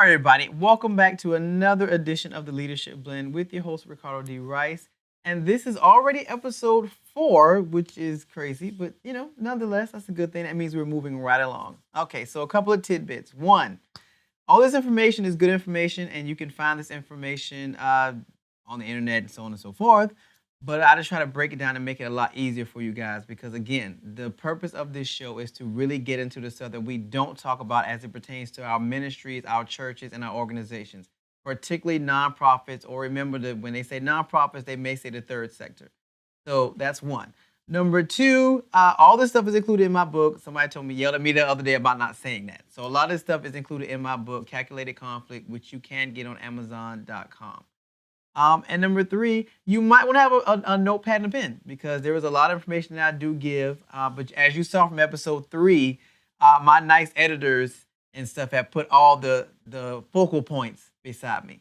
All right, everybody. Welcome back to another edition of the Leadership Blend with your host, Ricardo D. Rice. And this is already episode 4, which is crazy, but nonetheless, that's a good thing. That means we're moving right along. Okay, so a couple of tidbits. One, all this information is good information, and you can find this information on the internet and so on and so forth. But I just try to break it down and make it a lot easier for you guys because, again, the purpose of this show is to really get into the stuff that we don't talk about as it pertains to our ministries, our churches, and our organizations, particularly nonprofits. Or remember that when they say nonprofits, they may say the third sector. So that's one. Number two, all this stuff is included in my book. Somebody told me, yelled at me the other day about not saying that. So a lot of this stuff is included in my book, Calculated Conflict, which you can get on Amazon.com. And number three, you might want to have a notepad and a pen because there is a lot of information that I do give. But as you saw from episode 3, my nice editors and stuff have put all the focal points beside me.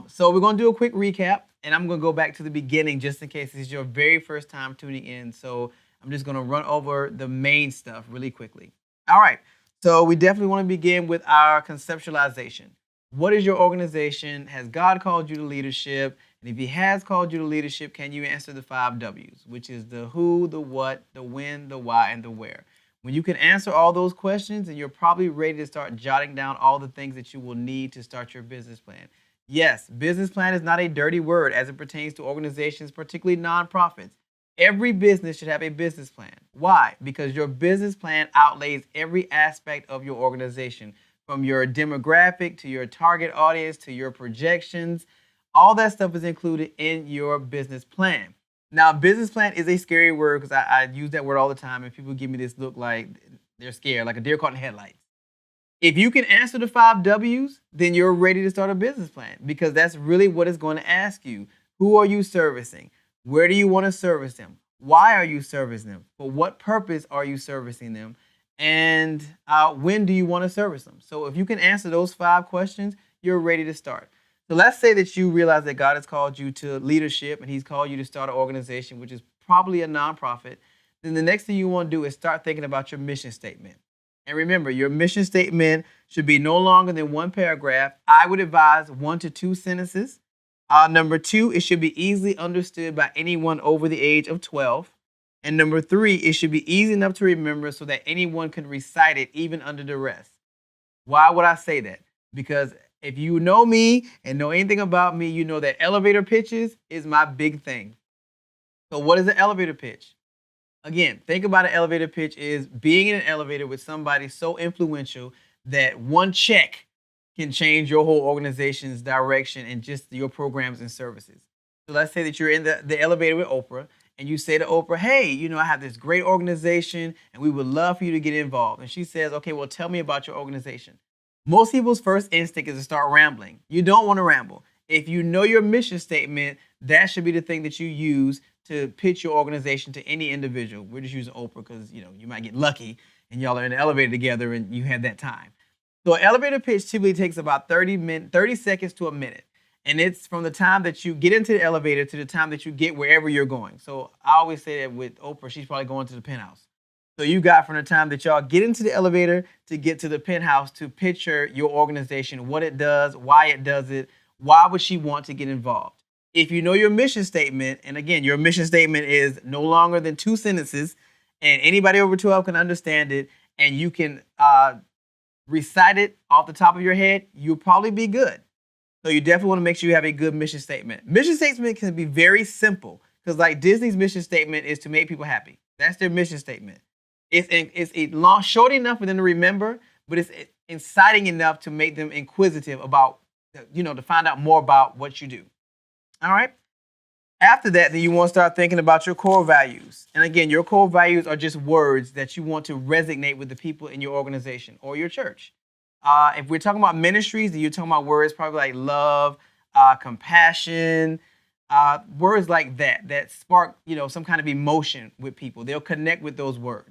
So we're going to do a quick recap, and I'm going to go back to the beginning just in case this is your very first time tuning in. So I'm just going to run over the main stuff really quickly. All right. So we definitely want to begin with our conceptualization. What is your organization? Has God called you to leadership? And if he has called you to leadership, can you answer the 5 W's, which is the who, the what, the when, the why, and the where? When you can answer all those questions, and you're probably ready to start jotting down all the things that you will need to start your business plan. Yes, business plan is not a dirty word as it pertains to organizations, particularly nonprofits. Every business should have a business plan. Why? Because your business plan outlays every aspect of your organization, from your demographic to your target audience to your projections. All that stuff is included in your business plan. Now, business plan is a scary word because I use that word all the time, and people give me this look like they're scared, like a deer caught in headlights. If you can answer the 5 W's, then you're ready to start a business plan because that's really what it's going to ask you. Who are you servicing? Where do you want to service them? Why are you servicing them? For what purpose are you servicing them? And when do you want to service them? So if you can answer those 5 questions, you're ready to start. So let's say that you realize that God has called you to leadership and he's called you to start an organization, which is probably a nonprofit. Then the next thing you want to do is start thinking about your mission statement. And remember, your mission statement should be no longer than 1 paragraph. I would advise 1 to 2 sentences. Number 2, it should be easily understood by anyone over the age of 12. And number 3, it should be easy enough to remember so that anyone can recite it even under duress. Why would I say that? Because if you know me and know anything about me, you know that elevator pitches is my big thing. So what is an elevator pitch? Again, think about an elevator pitch is being in an elevator with somebody so influential that one check can change your whole organization's direction and just your programs and services. So let's say that you're in the elevator with Oprah, and you say to Oprah, hey, I have this great organization and we would love for you to get involved. And she says, okay, well, tell me about your organization. Most people's first instinct is to start rambling. You don't want to ramble. If you know your mission statement, that should be the thing that you use to pitch your organization to any individual. We're just using Oprah because, you might get lucky and y'all are in the elevator together and you have that time. So an elevator pitch typically takes about 30 seconds to a minute. And it's from the time that you get into the elevator to the time that you get wherever you're going. So I always say that with Oprah, she's probably going to the penthouse. So you got from the time that y'all get into the elevator to get to the penthouse to picture your organization, what it does, why it does it, why would she want to get involved? If you know your mission statement, and again, your mission statement is no longer than 2 sentences, and anybody over 12 can understand it, and you can recite it off the top of your head, you'll probably be good. So you definitely want to make sure you have a good mission statement. Mission statement can be very simple because like Disney's mission statement is to make people happy. That's their mission statement. It's short enough for them to remember, but it's inciting enough to make them inquisitive about, to find out more about what you do. All right. After that, then you want to start thinking about your core values. And again, your core values are just words that you want to resonate with the people in your organization or your church. If we're talking about ministries, then you're talking about words probably like love, compassion, words like that spark, some kind of emotion with people. They'll connect with those words.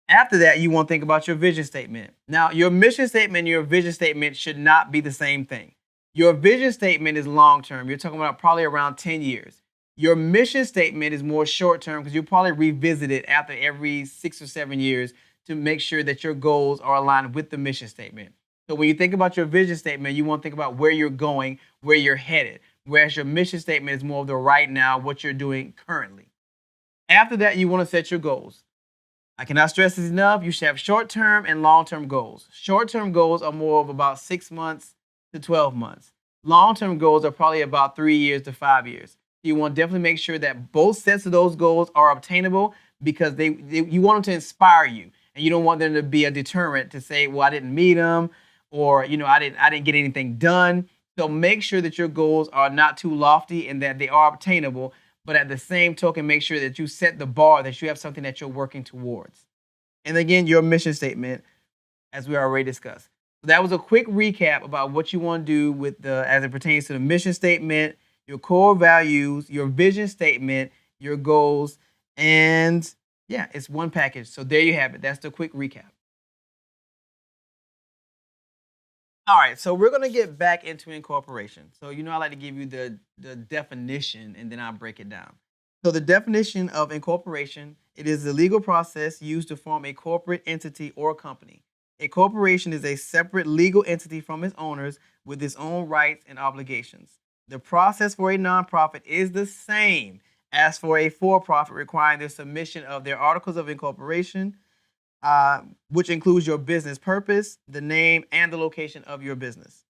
After that, you want to think about your vision statement. Now, your mission statement and your vision statement should not be the same thing. Your vision statement is long-term. You're talking about probably around 10 years. Your mission statement is more short-term because you'll probably revisit it after every 6 or 7 years to make sure that your goals are aligned with the mission statement. So when you think about your vision statement, you want to think about where you're going, where you're headed. Whereas your mission statement is more of the right now, what you're doing currently. After that, you want to set your goals. I cannot stress this enough. You should have short-term and long-term goals. Short-term goals are more of about 6 months to 12 months. Long-term goals are probably about 3 years to 5 years. You want to definitely make sure that both sets of those goals are obtainable because you want them to inspire you, and you don't want them to be a deterrent to say, well, I didn't meet them, or I didn't get anything done. So make sure that your goals are not too lofty and that they are obtainable, but at the same token, make sure that you set the bar, that you have something that you're working towards. And again, your mission statement, as we already discussed. So that was a quick recap about what you want to do with as it pertains to the mission statement, your core values, your vision statement, your goals, and yeah, it's one package. So there you have it. That's the quick recap. All right, so we're gonna get back into incorporation. So I like to give you the definition and then I'll break it down. So the definition of incorporation, it is the legal process used to form a corporate entity or company. A corporation is a separate legal entity from its owners with its own rights and obligations. The process for a nonprofit is the same as for a for-profit, requiring the submission of their articles of incorporation, which includes your business purpose, the name, and the location of your business.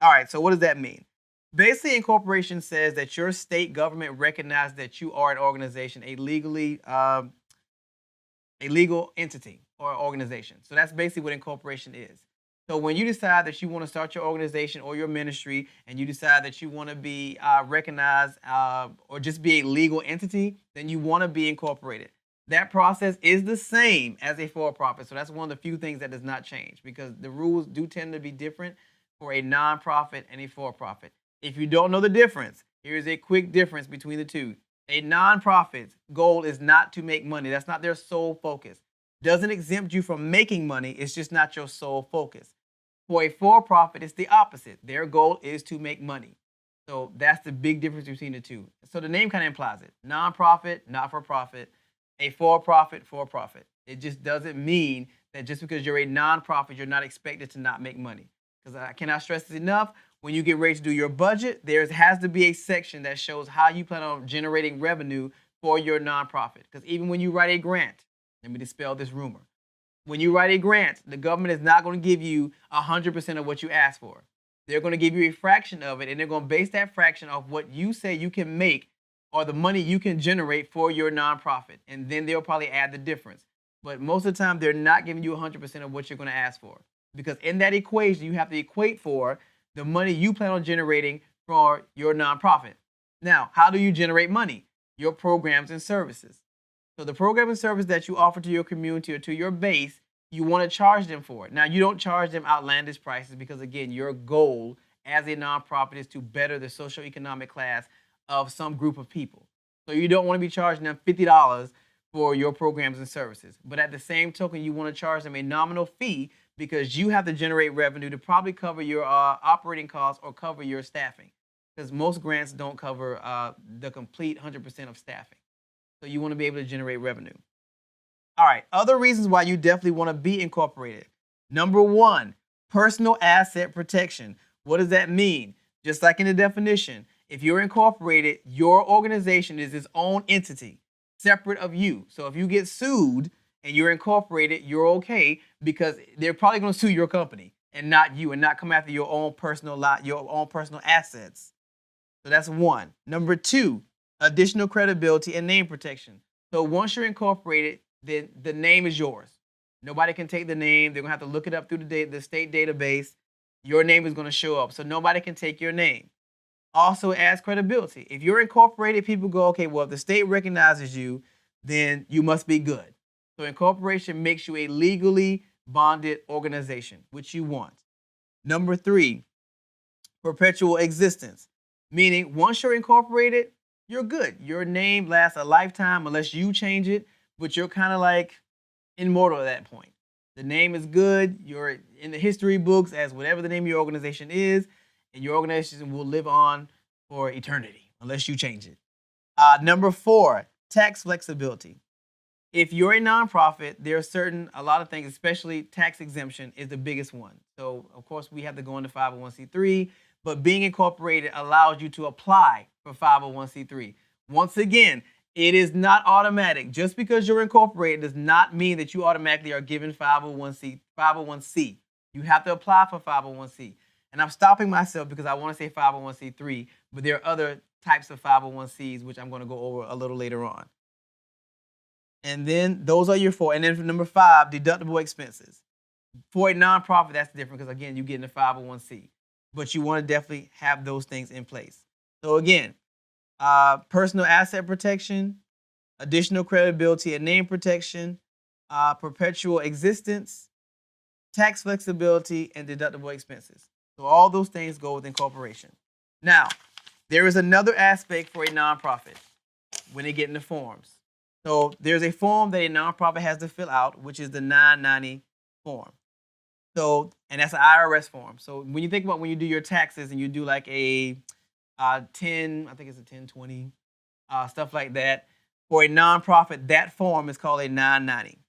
All right, so what does that mean? Basically, incorporation says that your state government recognizes that you are an organization, a legal entity or organization. So that's basically what incorporation is. So when you decide that you want to start your organization or your ministry, and you decide that you want to be recognized or just be a legal entity, then you want to be incorporated. That process is the same as a for-profit. So that's one of the few things that does not change, because the rules do tend to be different for a nonprofit and a for-profit. If you don't know the difference, here's a quick difference between the two. A nonprofit's goal is not to make money. That's not their sole focus. Doesn't exempt you from making money. It's just not your sole focus. For a for-profit, it's the opposite. Their goal is to make money. So that's the big difference between the two. So the name kind of implies it. Nonprofit, not-for-profit. A for-profit, for-profit. It just doesn't mean that just because you're a nonprofit, you're not expected to not make money. Because I cannot stress this enough. When you get ready to do your budget, there has to be a section that shows how you plan on generating revenue for your nonprofit. Because even when you write a grant, let me dispel this rumor. When you write a grant, the government is not going to give you 100% of what you ask for. They're going to give you a fraction of it, and they're going to base that fraction off what you say you can make or the money you can generate for your nonprofit. And then they'll probably add the difference. But most of the time, they're not giving you 100% of what you're going to ask for. Because in that equation, you have to equate for the money you plan on generating for your nonprofit. Now, how do you generate money? Your programs and services. So the program and service that you offer to your community or to your base, you want to charge them for it. Now, you don't charge them outlandish prices because, again, your goal as a nonprofit is to better the socioeconomic class of some group of people. So you don't want to be charging them $50 for your programs and services. But at the same token, you want to charge them a nominal fee because you have to generate revenue to probably cover your operating costs or cover your staffing. Because most grants don't cover the complete 100% of staffing. So you want to be able to generate revenue. All right, other reasons why you definitely want to be incorporated. Number one, personal asset protection. What does that mean? Just like in the definition, if you're incorporated, your organization is its own entity, separate of you. So if you get sued and you're incorporated, you're okay because they're probably going to sue your company and not you, and not come after your own personal assets. So that's one. Number two, additional credibility and name protection. So once you're incorporated, then the name is yours. Nobody can take the name. They're going to have to look it up through the state database. Your name is going to show up. So nobody can take your name. Also adds credibility. If you're incorporated, people go, okay, well, if the state recognizes you, then you must be good. So incorporation makes you a legally bonded organization, which you want. Number three, perpetual existence. Meaning once you're incorporated, you're good. Your name lasts a lifetime unless you change it, but you're kind of like immortal at that point. The name is good. You're in the history books as whatever the name of your organization is, and your organization will live on for eternity unless you change it. Number four, tax flexibility. if you're a nonprofit, there are a lot of things, especially tax exemption is the biggest one. So, of course, we have to go into 501c3, but being incorporated allows you to apply for 501c3. Once again, it is not automatic. Just because you're incorporated does not mean that you automatically are given 501c. You have to apply for 501c. And I'm stopping myself because I want to say 501c3, but there are other types of 501cs, which I'm going to go over a little later on. And then those are your four. And then for number 5, deductible expenses. For a nonprofit, that's different because, again, you get in the 501c. But you want to definitely have those things in place. So, again, personal asset protection, additional credibility and name protection, perpetual existence, tax flexibility, and deductible expenses. So all those things go with incorporation. Now, there is another aspect for a nonprofit when they get in the forms. So there's a form that a nonprofit has to fill out, which is the 990 form. So, and that's an IRS form. So when you think about when you do your taxes and you do like a 10, I think it's a 1020, stuff like that. For a nonprofit, that form is called a 990.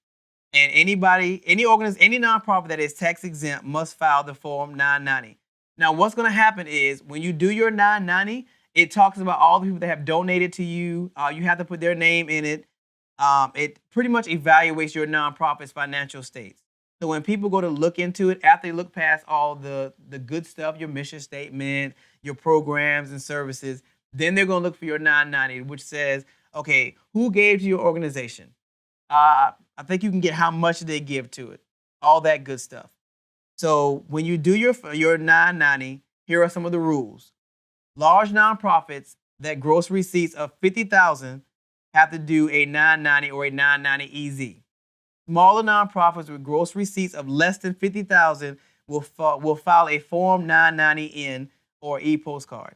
And any nonprofit that is tax exempt must file the form 990. Now, what's going to happen is when you do your 990, it talks about all the people that have donated to you. You have to put their name in it. It pretty much evaluates your nonprofit's financial states. So when people go to look into it, after they look past all the good stuff, your mission statement, your programs and services, then they're going to look for your 990, which says, okay, who gave to your organization? I think you can get how much they give to it, all that good stuff. So when you do your 990, here are some of the rules. Large nonprofits that gross receipts of $50,000 have to do a 990 or a 990 EZ. Smaller nonprofits with gross receipts of less than $50,000 will file a Form 990N or e-postcard.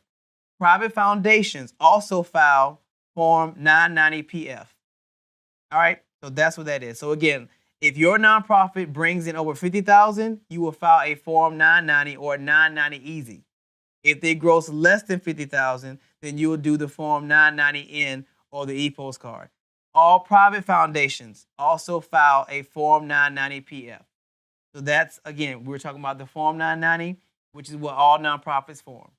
Private foundations also file Form 990PF. All right, so that's what that is. So again, if your nonprofit brings in over $50,000, you will file a Form 990 or 990 EZ. If they gross less than $50,000, then you will do the Form 990N or the e-postcard. All private foundations also file a Form 990PF. So that's, again, we're talking about the Form 990, which is what all nonprofits form.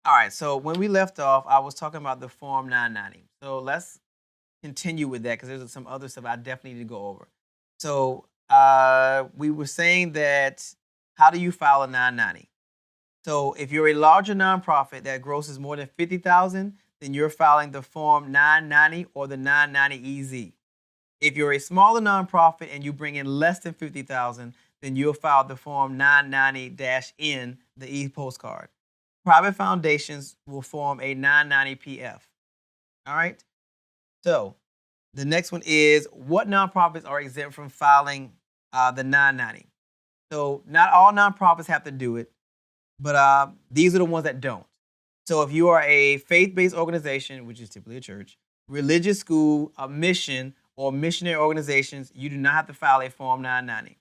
All right, so when we left off, I was talking about the Form 990. So let's continue with that because there's some other stuff I definitely need to go over. So we were saying that how do you file a 990? So if you're a larger nonprofit that grosses more than $50,000, then you're filing the Form 990 or the 990 EZ. If you're a smaller nonprofit and you bring in less than $50,000, then you'll file the Form 990-N, the e-postcard. Private foundations will form a 990PF. All right? So the next one is what nonprofits are exempt from filing the 990. So not all nonprofits have to do it, but these are the ones that don't. So if you are a faith-based organization, which is typically a church, religious school, a mission, or missionary organizations, you do not have to file a Form 990.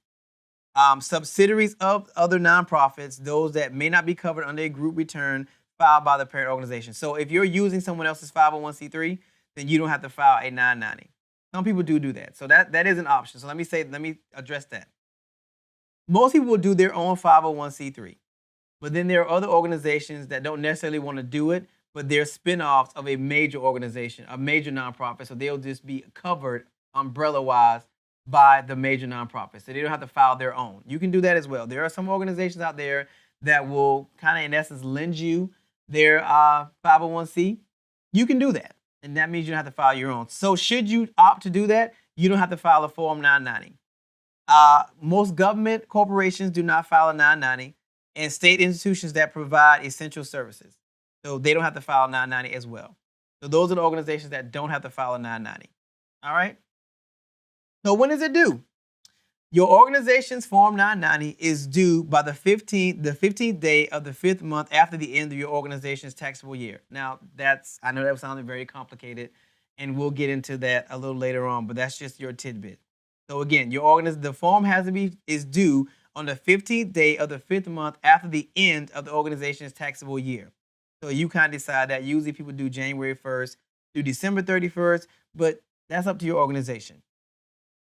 Subsidiaries of other nonprofits, those that may not be covered under a group return filed by the parent organization. So if you're using someone else's 501c3, then you don't have to file a 990. Some people do that. So that is an option. So let me address that. Most people will do their own 501c3. But then there are other organizations that don't necessarily want to do it, but they're spinoffs of a major organization, a major nonprofit. So they'll just be covered umbrella-wise by the major nonprofit. So they don't have to file their own. You can do that as well. There are some organizations out there that will kind of, in essence, lend you their 501c. You can do that. And that means you don't have to file your own. So should you opt to do that, you don't have to file a Form 990. Most government corporations do not file a 990. And state institutions that provide essential services. So they don't have to file a 990 as well. So those are the organizations that don't have to file a 990. All right? So when is it due? Your organization's Form 990 is due by the 15th day of the 5th month after the end of your organization's taxable year. Now, I know that sounded very complicated, and we'll get into that a little later on, but that's just your tidbit. So again, the form is due on the 15th day of the 5th month after the end of the organization's taxable year. So you kind of decide that. Usually people do January 1st, through December 31st, but that's up to your organization.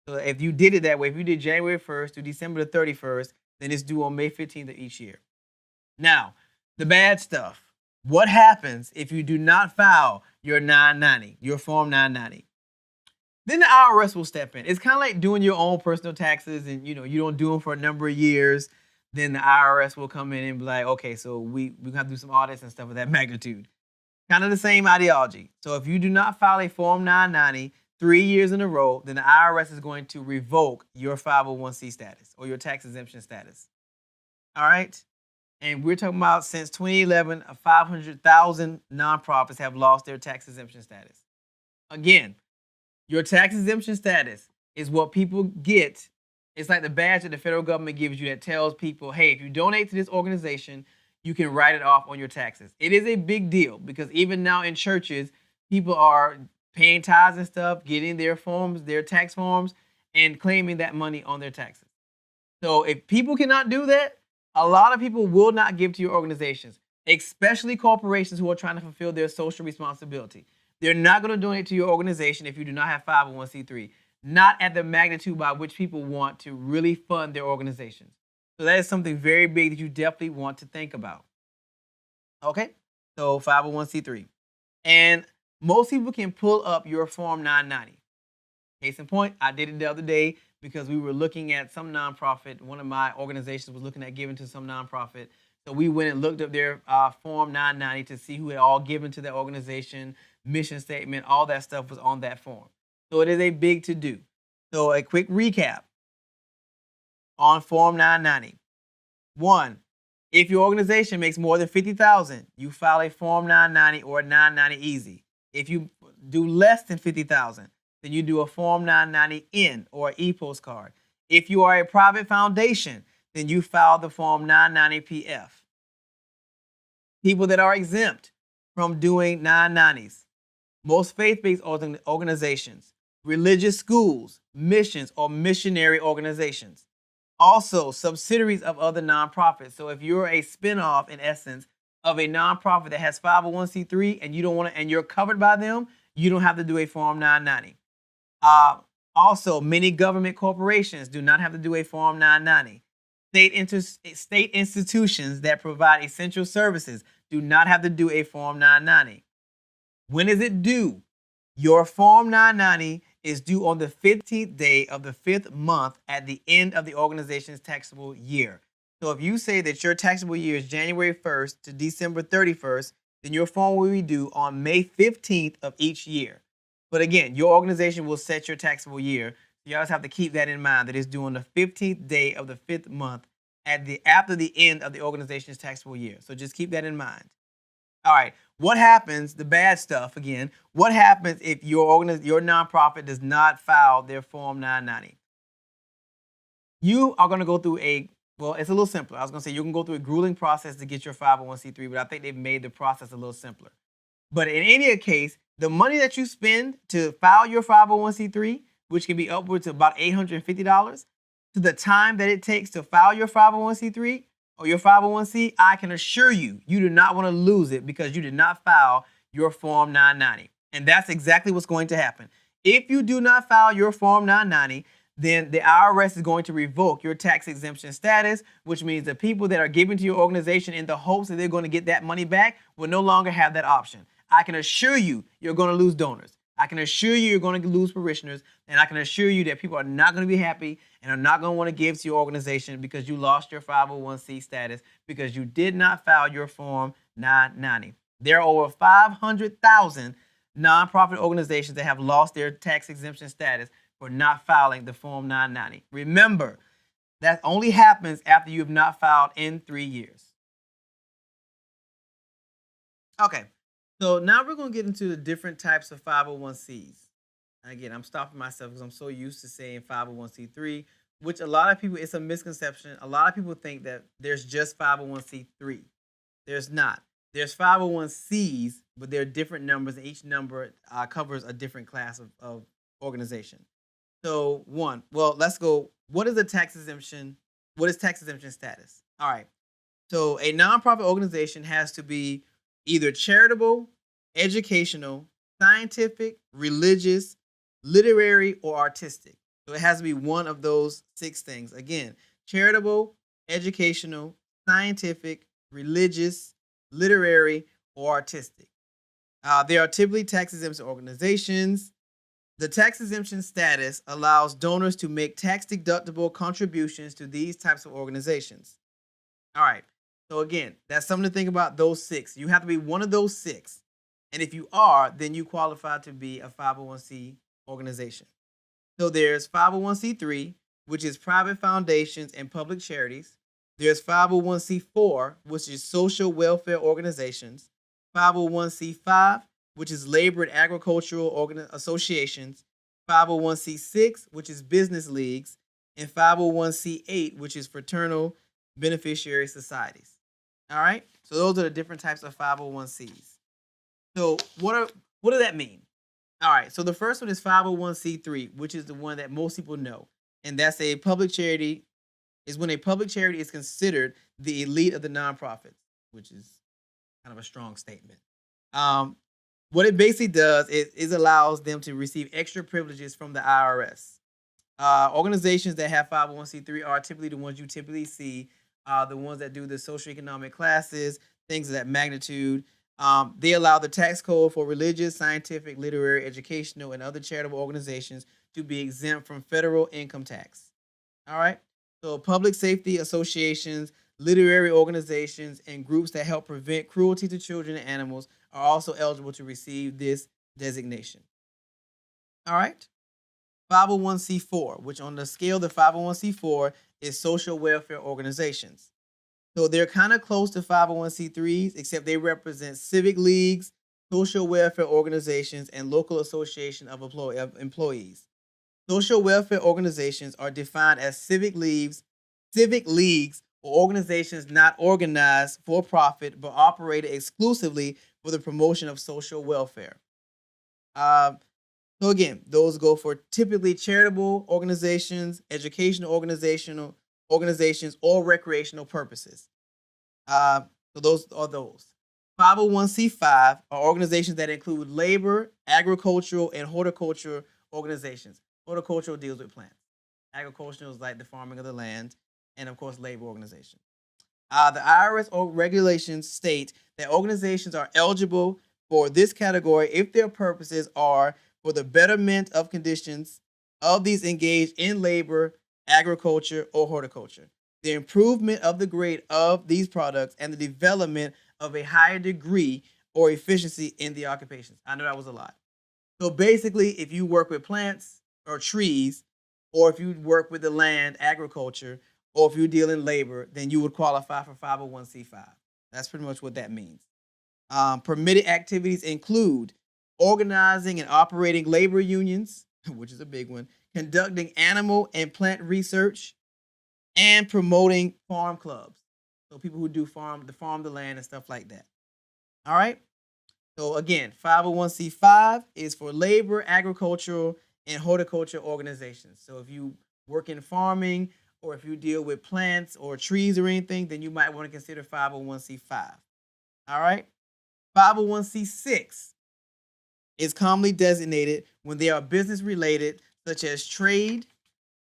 So if you did it that way, if you did January 1st to December the 31st, then it's due on May 15th of each year. Now, the bad stuff. What happens if you do not file your 990, your Form 990? Then the IRS will step in. It's kind of like doing your own personal taxes, and you don't do them for a number of years. Then the IRS will come in and be like, okay, so we have to do some audits and stuff of that magnitude. Kind of the same ideology. So if you do not file a Form 990 3 years in a row, then the IRS is going to revoke your 501c status or your tax exemption status. All right? And we're talking about since 2011, 500,000 nonprofits have lost their tax exemption status. Again, your tax exemption status is what people get. It's like the badge that the federal government gives you that tells people, hey, if you donate to this organization, you can write it off on your taxes. It is a big deal because even now in churches, people are paying tithes and stuff, getting their forms, their tax forms, and claiming that money on their taxes. So if people cannot do that, a lot of people will not give to your organizations, especially corporations who are trying to fulfill their social responsibility. They're not going to donate to your organization if you do not have 501c3, not at the magnitude by which people want to really fund their organizations. So that is something very big that you definitely want to think about. Okay, so 501c3. And most people can pull up your Form 990. Case in point, I did it the other day because we were looking at some nonprofit. One of my organizations was looking at giving to some nonprofit. So we went and looked up their Form 990 to see who had all given to that organization, mission statement, all that stuff was on that form. So it is a big to-do. So a quick recap on Form 990. 1, if your organization makes more than $50,000, you file a Form 990 or a 990 easy. If you do less than $50,000, then you do a Form 990N or e-postcard. If you are a private foundation, then you file the Form 990PF. People that are exempt from doing 990s, most faith-based organizations, religious schools, missions, or missionary organizations. Also, subsidiaries of other nonprofits. So if you're a spinoff, in essence, of a nonprofit that has 501c3 and you don't want to, and you're covered by them, you don't have to do a Form 990. Also, many government corporations do not have to do a Form 990. State institutions that provide essential services do not have to do a Form 990. When is it due? Your Form 990 is due on the 15th day of the 5th month at the end of the organization's taxable year. So if you say that your taxable year is January 1st to December 31st, then your form will be due on May 15th of each year. But again, your organization will set your taxable year. You always have to keep that in mind, that it's due on the 15th day of the 5th month after the end of the organization's taxable year. So just keep that in mind. All right, what happens, the bad stuff again, what happens if your nonprofit does not file their Form 990? You are going to go through it's a little simpler. I was going to say you can go through a grueling process to get your 501c3, but I think they've made the process a little simpler. But in any case, the money that you spend to file your 501c3, which can be upwards of about $850, to the time that it takes to file your 501c3 or your 501c, I can assure you, you do not want to lose it because you did not file your Form 990. And that's exactly what's going to happen. If you do not file your Form 990, then the IRS is going to revoke your tax exemption status, which means the people that are giving to your organization in the hopes that they're going to get that money back will no longer have that option. I can assure you, you're going to lose donors. I can assure you, you're going to lose parishioners. And I can assure you that people are not going to be happy and are not going to want to give to your organization because you lost your 501c status because you did not file your Form 990. There are over 500,000 nonprofit organizations that have lost their tax exemption status for not filing the Form 990. Remember, that only happens after you have not filed in 3 years. Okay, so now we're going to get into the different types of 501cs. Again, I'm stopping myself because I'm so used to saying 501c3, which a lot of people, it's a misconception. A lot of people think that there's just 501c3. There's not. There's 501cs, but there are different numbers, and each number covers a different class of organization. So let's go. What is a tax exemption? What is tax exemption status? All right. So a nonprofit organization has to be either charitable, educational, scientific, religious, literary, or artistic. So it has to be one of those six things. Again, charitable, educational, scientific, religious, literary, or artistic. They are typically tax exempt organizations. The tax exemption status allows donors to make tax deductible contributions to these types of organizations. All right. So again, that's something to think about. Those six. You have to be one of those six. And if you are, then you qualify to be a 501c organization. So there's 501c3, which is private foundations and public charities. There's 501c4, which is social welfare organizations. 501c5, which is labor and agricultural associations. 501c6, which is business leagues. And 501c8, which is fraternal beneficiary societies. All right. So those are the different types of 501c's. So what does that mean? All right. So the first one is 501c3, which is the one that most people know, and that's a public charity. Is when a public charity is considered the elite of the nonprofits, which is kind of a strong statement. What it basically does is allows them to receive extra privileges from the IRS. Organizations that have 501c3 are typically the ones you typically see, the ones that do the socioeconomic classes, things of that magnitude. They allow the tax code for religious, scientific, literary, educational, and other charitable organizations to be exempt from federal income tax. All right. So public safety associations, literary organizations, and groups that help prevent cruelty to children and animals are also eligible to receive this designation. All right. 501c4, which on the scale of the 501c4 is social welfare organizations. So they're kind of close to 501c3s, except they represent civic leagues, social welfare organizations, and local association of employees. Social welfare organizations are defined as civic leagues, or organizations not organized for profit but operated exclusively for the promotion of social welfare. So again, those go for typically charitable organizations, educational organizations, or recreational purposes. So those are those. 501c5 are organizations that include labor, agricultural, and horticulture organizations. Horticultural deals with plants. Agricultural is like the farming of the land, and of course, labor organization. The IRS regulations state that organizations are eligible for this category if their purposes are for the betterment of conditions of these engaged in labor, agriculture, or horticulture, the improvement of the grade of these products, and the development of a higher degree or efficiency in the occupations. I know that was a lot. So basically, if you work with plants or trees, or if you work with the land, agriculture, or if you deal in labor, then you would qualify for 501c5. That's pretty much what that means. Permitted activities include organizing and operating labor unions, which is a big one, conducting animal and plant research, and promoting farm clubs. So people who do farm the land and stuff like that. All right. So again, 501c5 is for labor, agricultural, and horticulture organizations. So if you work in farming, or if you deal with plants or trees or anything, then you might want to consider 501c5. All right. 501c6 is commonly designated when they are business related, such as trade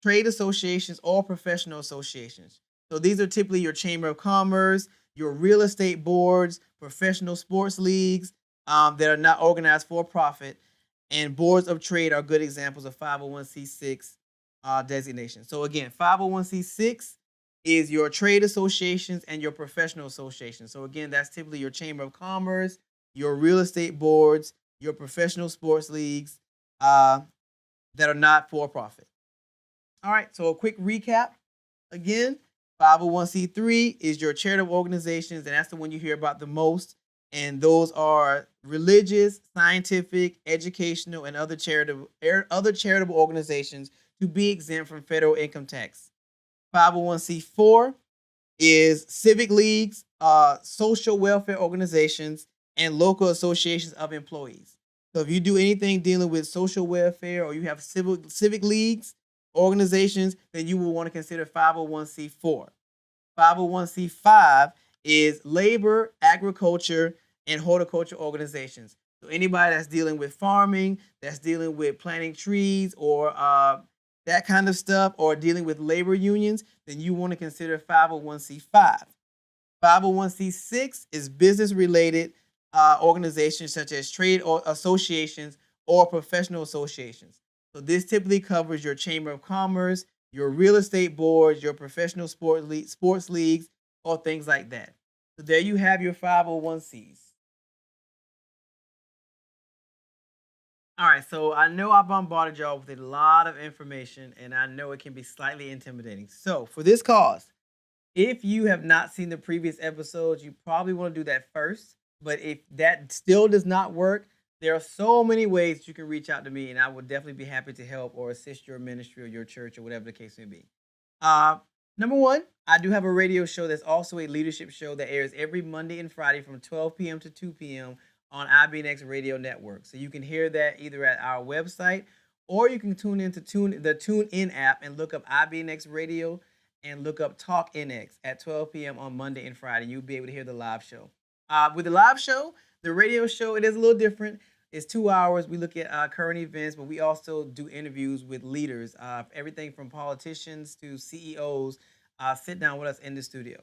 associations, or professional associations. So these are typically your chamber of commerce, your real estate boards, professional sports leagues that are not organized for profit, and boards of trade are good examples of 501c6 designations. So again, 501c6 is your trade associations and your professional associations. So again, that's typically your chamber of commerce, your real estate boards, your professional sports leagues that are not for profit. All right, so a quick recap. Again, 501c3 is your charitable organizations, and that's the one you hear about the most. And those are religious, scientific, educational, and other charitable organizations to be exempt from federal income tax. 501c4 is civic leagues, social welfare organizations, and local associations of employees. So if you do anything dealing with social welfare, or you have civic leagues, organizations, then you will want to consider 501c4. 501c5 is labor, agriculture, and horticulture organizations. So anybody that's dealing with farming, that's dealing with planting trees or that kind of stuff, or dealing with labor unions, then you want to consider 501c5. 501c6 is business related organizations such as trade or associations or professional associations. So this typically covers your chamber of commerce, your real estate boards, your professional sports leagues, or things like that. So there you have your 501cs. All right, so I know I bombarded y'all with a lot of information, and I know it can be slightly intimidating. So for this cause, if you have not seen the previous episodes, you probably want to do that first. But if that still does not work, there are so many ways you can reach out to me, and I would definitely be happy to help or assist your ministry or your church or whatever the case may be. Uh, Number one, I do have a radio show that's also a leadership show that airs every Monday and Friday from 12 p.m. to 2 p.m. on IBNX Radio Network. So you can hear that either at our website or you can tune into the TuneIn app and look up IBNX Radio and look up Talk NX at 12 p.m. on Monday and Friday. You'll be able to hear the live show. With the live show, the radio show, it is a little different. It's 2 hours. We look at current events, but we also do interviews with leaders, everything from politicians to CEOs. Sit down with us in the studio.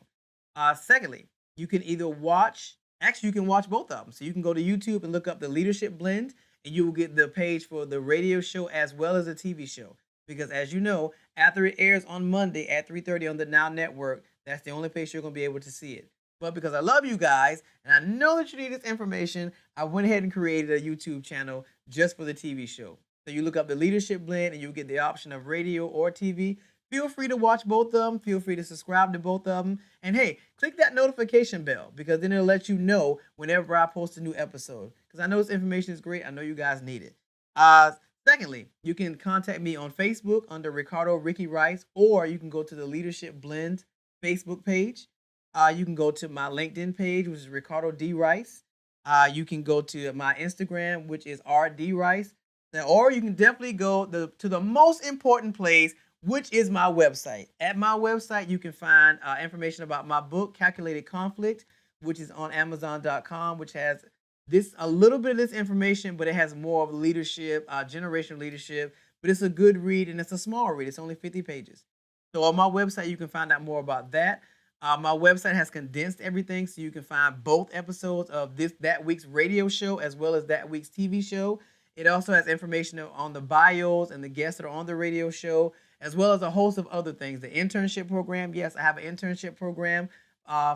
Secondly, you can either watch, actually, you can watch both of them. So you can go to YouTube and look up the Leadership Blend, and you will get the page for the radio show as well as the TV show. Because as you know, after it airs on Monday at 3:30 on the Now Network, that's the only place you're going to be able to see it. But because I love you guys and I know that you need this information, I went ahead and created a YouTube channel just for the TV show. So you look up the Leadership Blend and you get the option of radio or TV. Feel free to watch both of them. Feel free to subscribe to both of them. And hey, click that notification bell because then it'll let you know whenever I post a new episode. Because I know this information is great. I know you guys need it. Secondly, you can contact me on Facebook under Ricardo Ricky Rice, or you can go to the Leadership Blend Facebook page. You can go to my LinkedIn page, which is Ricardo D. Rice. You can go to my Instagram, which is RD Rice. Or you can definitely go to the most important place, which is my website. At my website, you can find information about my book, Calculated Conflict, which is on Amazon.com, which has a little bit of this information, but it has more of leadership, generational leadership. But it's a good read and it's a small read. It's only 50 pages. So on my website, you can find out more about that. My website has condensed everything, so you can find both episodes of that week's radio show as well as that week's TV show. It also has information on the bios and the guests that are on the radio show, as well as a host of other things. The internship program, yes, I have an internship program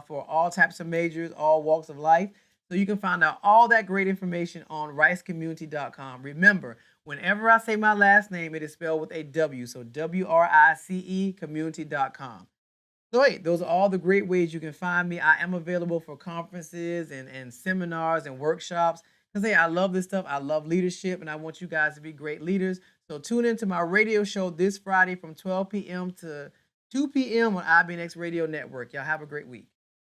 for all types of majors, all walks of life. So you can find out all that great information on ricecommunity.com. Remember, whenever I say my last name, it is spelled with a W, so WRICE community.com. So hey, those are all the great ways you can find me. I am available for conferences and seminars and workshops. Because hey, I love this stuff. I love leadership, and I want you guys to be great leaders. So tune into my radio show this Friday from 12 p.m. to 2 p.m. on IBNX Radio Network. Y'all have a great week.